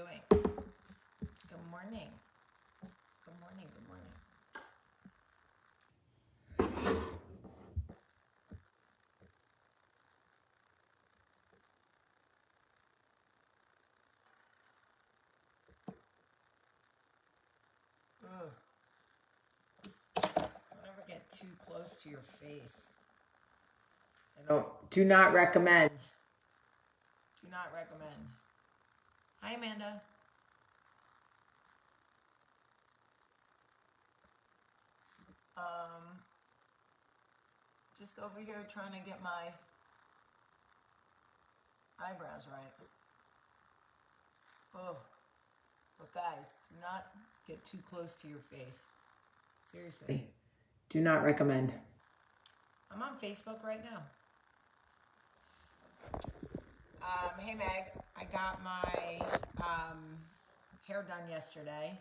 doing? Good morning. Good morning. Good morning. Ugh. Don't ever get too close to your face. Do not recommend. Do not recommend. Hi, Amanda. Just over here trying to get my eyebrows right. Oh, but guys, do not get too close to your face. Seriously. Do not recommend. I'm on Facebook right now. Hey Meg, I got my hair done yesterday.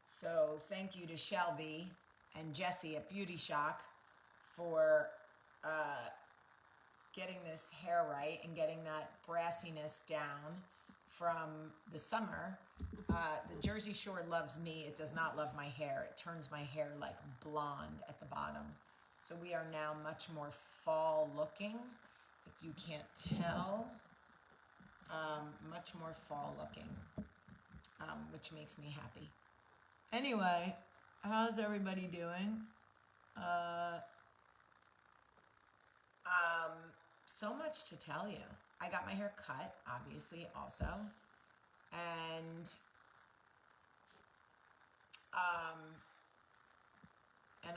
So thank you to Shelby and Jesse at Beauty Shock for getting this hair right and getting that brassiness down from the summer. The Jersey Shore loves me. It does not love my hair. It turns my hair like blonde at the bottom. So we are now much more fall looking, if you can't tell. Much more fall looking, which makes me happy. Anyway, how's everybody doing? So much to tell you. I got my hair cut, obviously, also. And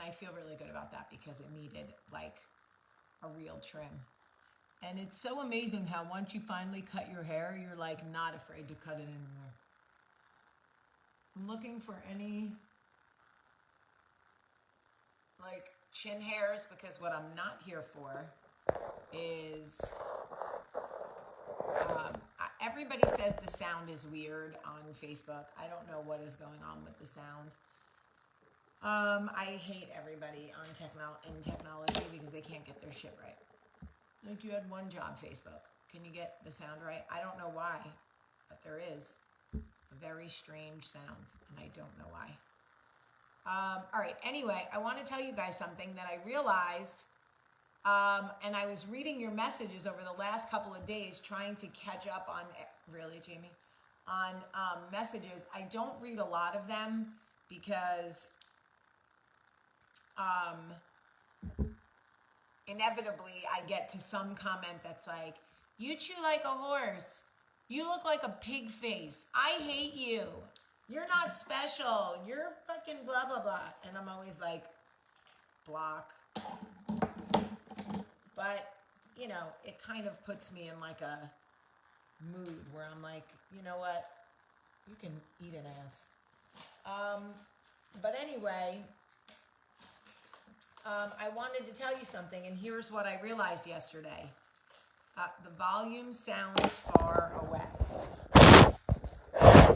I feel really good about that because it needed like a real trim. And it's so amazing how once you finally cut your hair, you're like not afraid to cut it anymore. I'm looking for any like chin hairs because what I'm not here for is everybody says the sound is weird on Facebook. I don't know what is going on with the sound. I hate everybody on technology because they can't get their shit right. Like you had one job, Facebook. Can you get the sound right? I don't know why, but there is a very strange sound, and I don't know why. All right, anyway, I want to tell you guys something that I realized, and I was reading your messages over the last couple of days trying to catch up on, really, Jamie, on messages. I don't read a lot of them because inevitably I get to some comment that's like, you chew like a horse. You look like a pig face. I hate you. You're not special. You're fucking blah, blah, blah. And I'm always like, block. But, you know, it kind of puts me in like a mood where I'm like, you know what? You can eat an ass. But anyway, I wanted to tell you something, and here's what I realized yesterday. The volume sounds far away. I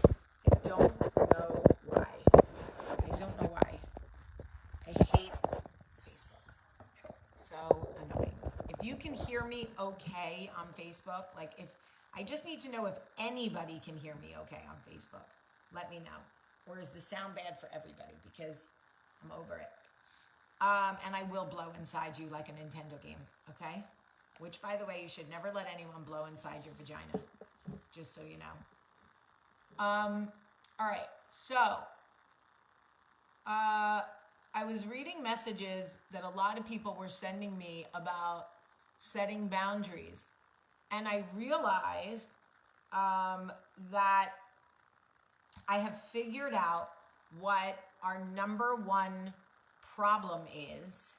don't know why. I don't know why. I hate Facebook. So annoying. If you can hear me okay on Facebook, like if I just need to know if anybody can hear me okay on Facebook, let me know. Or is the sound bad for everybody? Because I'm over it. And I will blow inside you like a Nintendo game, okay? Which, by the way, you should never let anyone blow inside your vagina, just so you know. All right, so I was reading messages that a lot of people were sending me about setting boundaries. And I realized that I have figured out what our number one problem is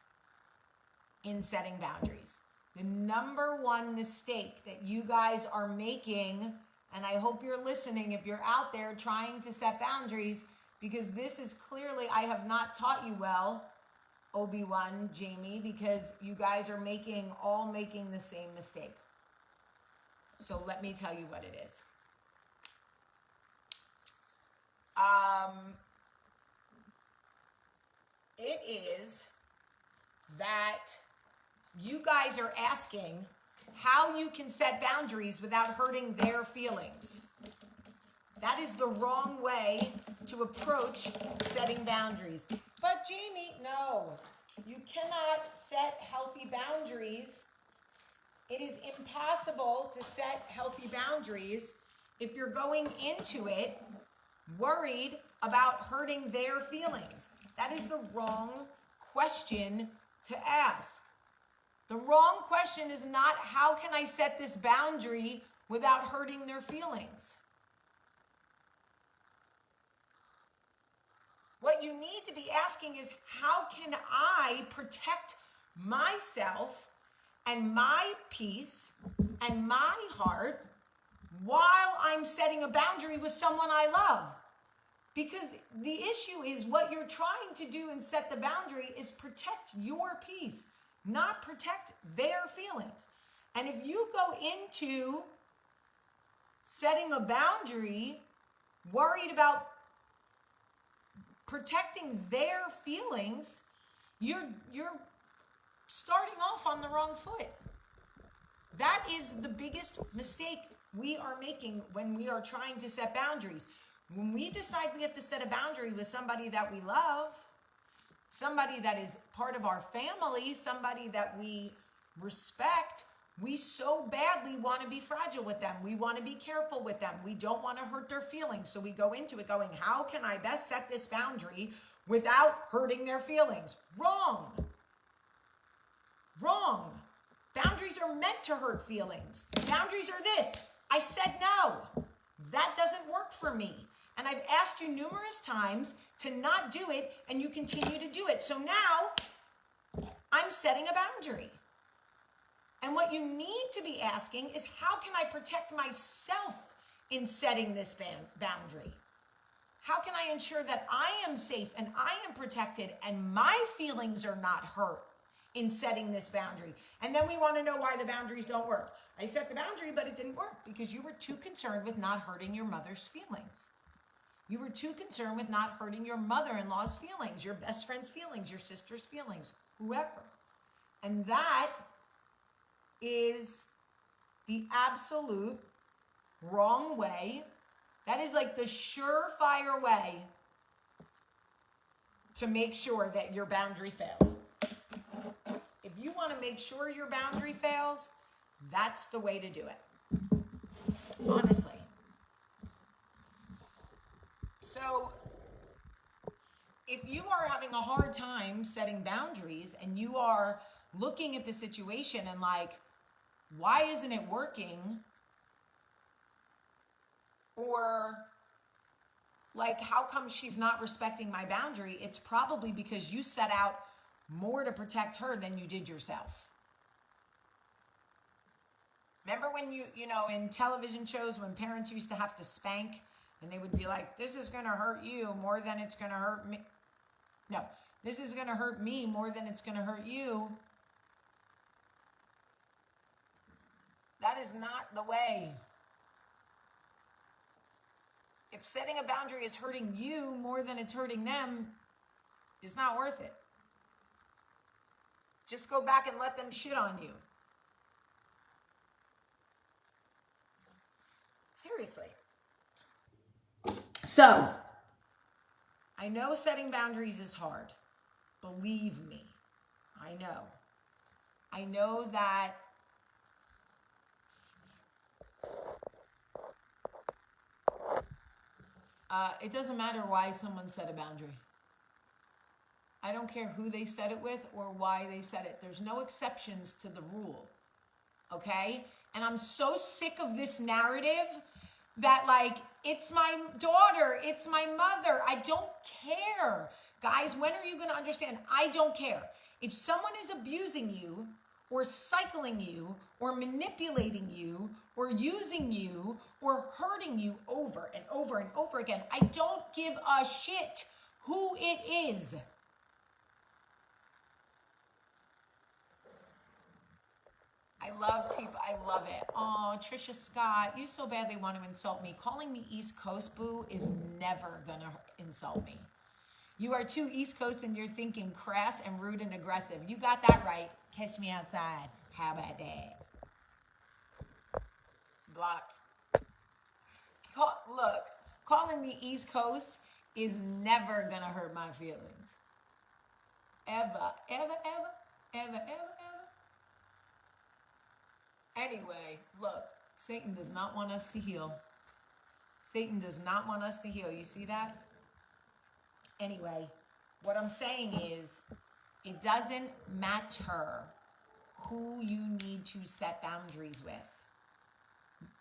in setting boundaries. The number one mistake that you guys are making, and I hope you're listening if you're out there trying to set boundaries, because this is clearly, I have not taught you well, Obi-Wan, Jamie, because you guys are all making the same mistake. So let me tell you what it is. It is that you guys are asking how you can set boundaries without hurting their feelings. That is the wrong way to approach setting boundaries. But Jamie, no, you cannot set healthy boundaries. It is impossible to set healthy boundaries if you're going into it worried about hurting their feelings. That is the wrong question to ask. The wrong question is not, how can I set this boundary without hurting their feelings? What you need to be asking is, how can I protect myself and my peace and my heart while I'm setting a boundary with someone I love? Because the issue is, what you're trying to do and set the boundary is protect your peace, not protect their feelings. And if you go into setting a boundary worried about protecting their feelings, you're starting off on the wrong foot. That is the biggest mistake we are making when we are trying to set boundaries. When we decide we have to set a boundary with somebody that we love, somebody that is part of our family, somebody that we respect, we so badly want to be fragile with them. We want to be careful with them. We don't want to hurt their feelings. So we go into it going, how can I best set this boundary without hurting their feelings? Wrong. Wrong. Boundaries are meant to hurt feelings. Boundaries are this. I said no. That doesn't work for me. And I've asked you numerous times to not do it, and you continue to do it. So now I'm setting a boundary. And what you need to be asking is, how can I protect myself in setting this boundary? How can I ensure that I am safe and I am protected and my feelings are not hurt in setting this boundary? And then we want to know why the boundaries don't work. I set the boundary, but it didn't work because you were too concerned with not hurting your mother's feelings. You were too concerned with not hurting your mother-in-law's feelings, your best friend's feelings, your sister's feelings, whoever. And that is the absolute wrong way. That is like the surefire way to make sure that your boundary fails. If you want to make sure your boundary fails, that's the way to do it. Honestly. So, if you are having a hard time setting boundaries and you are looking at the situation and like, why isn't it working? Or like, how come she's not respecting my boundary? It's probably because you set out more to protect her than you did yourself. Remember when you know, in television shows when parents used to have to spank and they would be like, this is going to hurt you more than it's going to hurt me. No, this is going to hurt me more than it's going to hurt you. That is not the way. If setting a boundary is hurting you more than it's hurting them, it's not worth it. Just go back and let them shit on you. Seriously. So, I know setting boundaries is hard. Believe me. I know. I know that it doesn't matter why someone set a boundary. I don't care who they set it with or why they set it. There's no exceptions to the rule. Okay? And I'm so sick of this narrative that like, it's my daughter, it's my mother. I don't care. Guys, when are you going to understand? I don't care. If someone is abusing you or cycling you or manipulating you or using you or hurting you over and over and over again, I don't give a shit who it is. I love people. I love it. Oh, Trisha Scott, you so badly want to insult me. Calling me East Coast boo is never going to insult me. You are too East Coast and you're thinking crass and rude and aggressive. You got that right. Catch me outside. How about that? Blocks. Look, calling the East Coast is never gonna hurt my feelings. Ever, ever, ever, ever, ever, ever. Anyway, look, Satan does not want us to heal. Satan does not want us to heal. You see that? Anyway, what I'm saying is, it doesn't matter who you need to set boundaries with.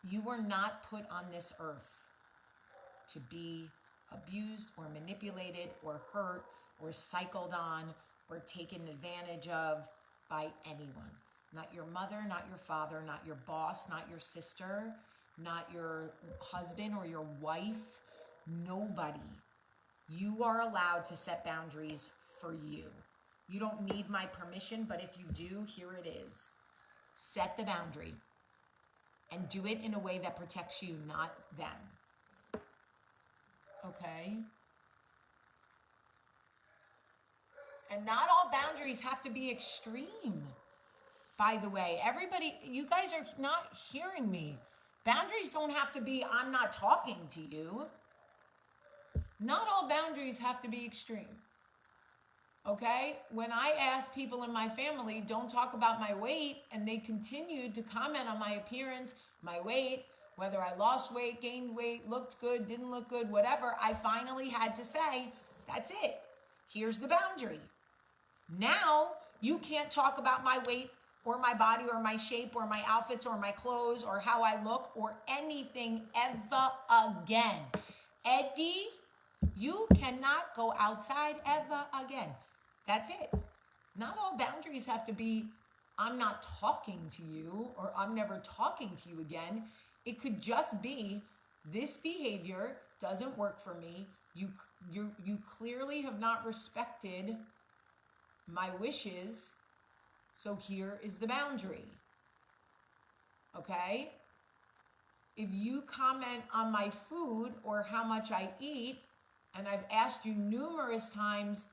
You were not put on this earth to be abused or manipulated or hurt or cycled on or taken advantage of by anyone. Not your mother, not your father, not your boss, not your sister, not your husband or your wife. Nobody. You are allowed to set boundaries for you. You don't need my permission, but if you do, here it is. Set the boundary and do it in a way that protects you, not them. Okay? And not all boundaries have to be extreme. By the way, everybody, you guys are not hearing me. Boundaries don't have to be, I'm not talking to you. Not all boundaries have to be extreme. Okay? When I asked people in my family, don't talk about my weight, and they continued to comment on my appearance, my weight, whether I lost weight, gained weight, looked good, didn't look good, whatever, I finally had to say, that's it. Here's the boundary. Now, you can't talk about my weight or my body or my shape or my outfits or my clothes or how I look or anything ever again. Eddie, you cannot go outside ever again. That's it. Not all boundaries have to be, I'm not talking to you or I'm never talking to you again. It could just be, this behavior doesn't work for me. You clearly have not respected my wishes. So here is the boundary. Okay? If you comment on my food or how much I eat, and I've asked you numerous times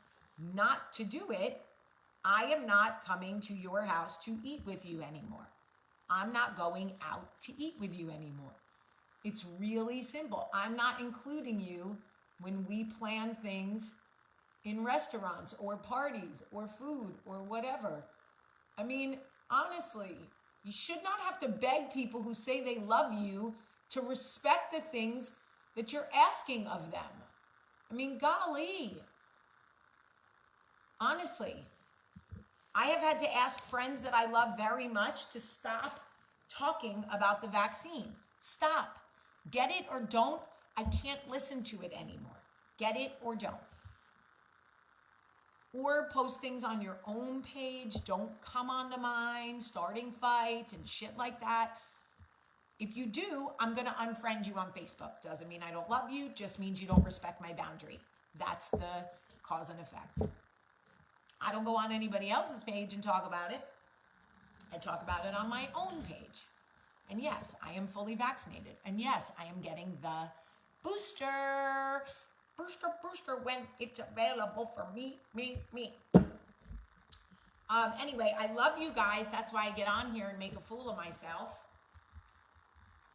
not to do it, I am not coming to your house to eat with you anymore. I'm not going out to eat with you anymore. It's really simple. I'm not including you when we plan things in restaurants or parties or food or whatever. I mean, honestly, you should not have to beg people who say they love you to respect the things that you're asking of them. I mean, golly. Honestly, I have had to ask friends that I love very much to stop talking about the vaccine. Stop. Get it or don't. I can't listen to it anymore. Get it or don't. Or post things on your own page. Don't come onto mine, starting fights and shit like that. If you do, I'm going to unfriend you on Facebook. Doesn't mean I don't love you, just means you don't respect my boundary. That's the cause and effect. I don't go on anybody else's page and talk about it. I talk about it on my own page. And yes, I am fully vaccinated. And yes, I am getting the booster. Booster when it's available for me. Anyway, I love you guys. That's why I get on here and make a fool of myself.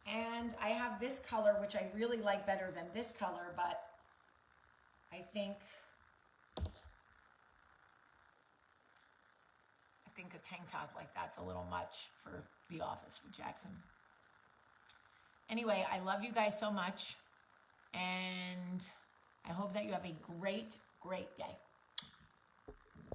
And I have this color, which I really like better than this color, but I think a tank top like that's a little much for the office with Jackson. Anyway, I love you guys so much, and I hope that you have a great, great day.